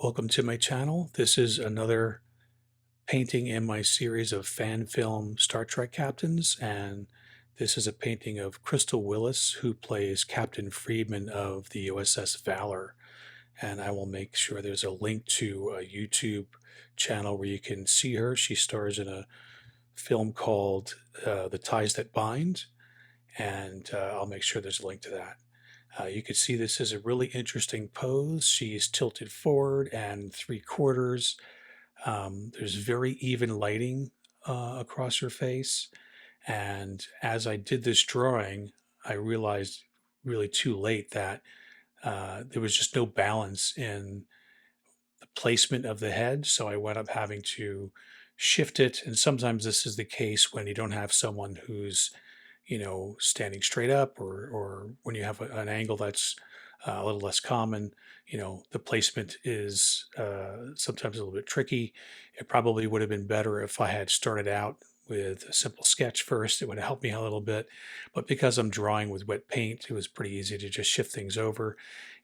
Welcome to my channel. This is another painting in my series of fan film Star Trek captains, and this is a painting of Krystal Willis, who plays Captain Freedman of the USS Valor. And I will make sure there's a link to a YouTube channel where you can see her. She stars in a film called The Ties That Bind, and I'll make sure there's a link to that. You can see this is a really interesting pose. She's tilted forward and three quarters. There's very even lighting across her face. And as I did this drawing, I realized really too late that there was just no balance in the placement of the head. So I wound up having to shift it. And sometimes this is the case when you don't have someone who's standing straight up, or when you have an angle that's a little less common, the placement is sometimes a little bit tricky. It probably would have been better if I had started out with a simple sketch first. It would have helped me a little bit. But because I'm drawing with wet paint, it was pretty easy to just shift things over.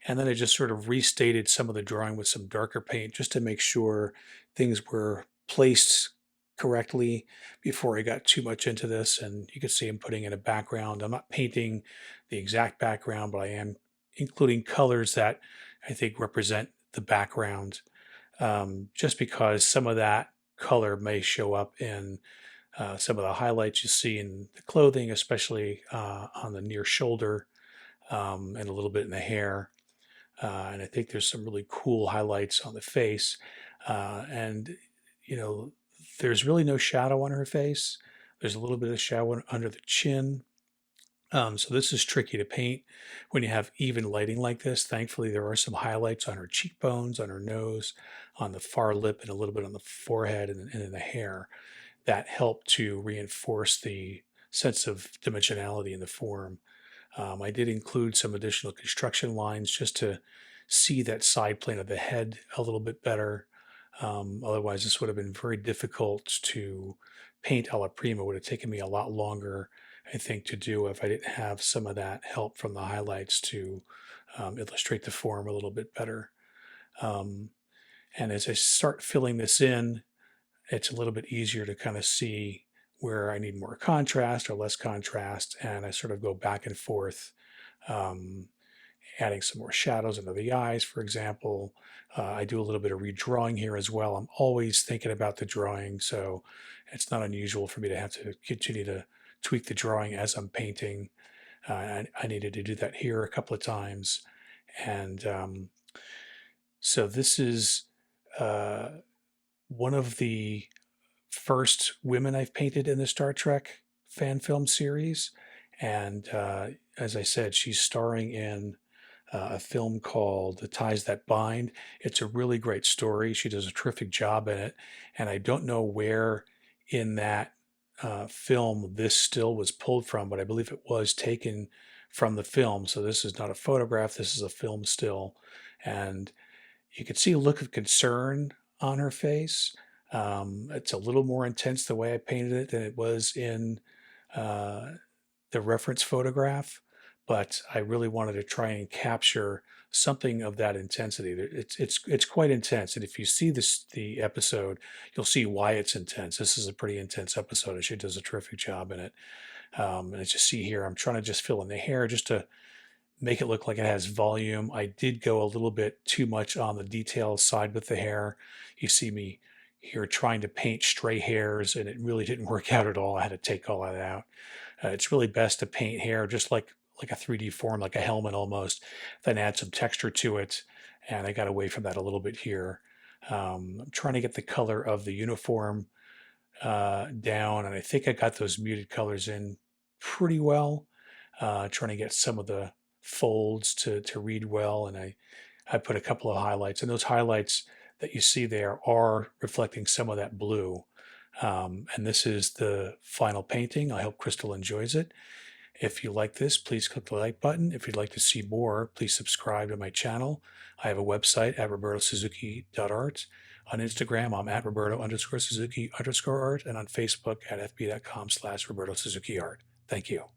And then I just sort of restated some of the drawing with some darker paint just to make sure things were placed correctly before I got too much into this. And you can see I'm putting in a background. I'm not painting the exact background, but I am including colors that I think represent the background, just because some of that color may show up in some of the highlights you see in the clothing, especially on the near shoulder, and a little bit in the hair. And I think there's some really cool highlights on the face. And, you know, there's really no shadow on her face. There's a little bit of shadow under the chin. So this is tricky to paint when you have even lighting like this. Thankfully, there are some highlights on her cheekbones, on her nose, on the far lip, and a little bit on the forehead and in the hair that help to reinforce the sense of dimensionality in the form. I did include some additional construction lines just to see that side plane of the head a little bit better. Otherwise, this would have been very difficult to paint alla prima. It would have taken me a lot longer, I think, to do if I didn't have some of that help from the highlights to illustrate the form a little bit better. Um, and as I start filling this in, it's a little bit easier to kind of see where I need more contrast or less contrast. And I sort of go back and forth, um, adding some more shadows under the eyes, for example. I do a little bit of redrawing here as well. I'm always thinking about the drawing, so it's not unusual for me to have to continue to tweak the drawing as I'm painting. I needed to do that here a couple of times. And so this is uh, one of the first women I've painted in the Star Trek fan film series. And as I said, she's starring in a film called The Ties That Bind. It's a really great story. She does a terrific job in it. And I don't know where in that film this still was pulled from, but I believe it was taken from the film. So this is not a photograph, this is a film still. And you could see a look of concern on her face. It's a little more intense the way I painted it than it was in uh, the reference photograph, but I really wanted to try and capture something of that intensity. It's quite intense, and if you see the episode, you'll see why it's intense. This is a pretty intense episode, and she does a terrific job in it. And as you see here, I'm trying to just fill in the hair just to make it look like it has volume. I did go a little bit too much on the detail side with the hair. You see me here trying to paint stray hairs, and it really didn't work out at all. I had to take all that out. It's really best to paint hair just like a 3D form, like a helmet almost, then add some texture to it. And I got away from that a little bit here. I'm trying to get the color of the uniform down, and I think I got those muted colors in pretty well. Trying to get some of the folds to read well, and I put a couple of highlights, and those highlights that you see there are reflecting some of that blue. And this is the final painting. I hope Krystal enjoys it. If you like this, please click the like button. If you'd like to see more, please subscribe to my channel. I have a website at robertosuzuki.art. On Instagram, I'm at Roberto_Suzuki_art, and on Facebook at fb.com/RobertoSuzukiArt. Thank you.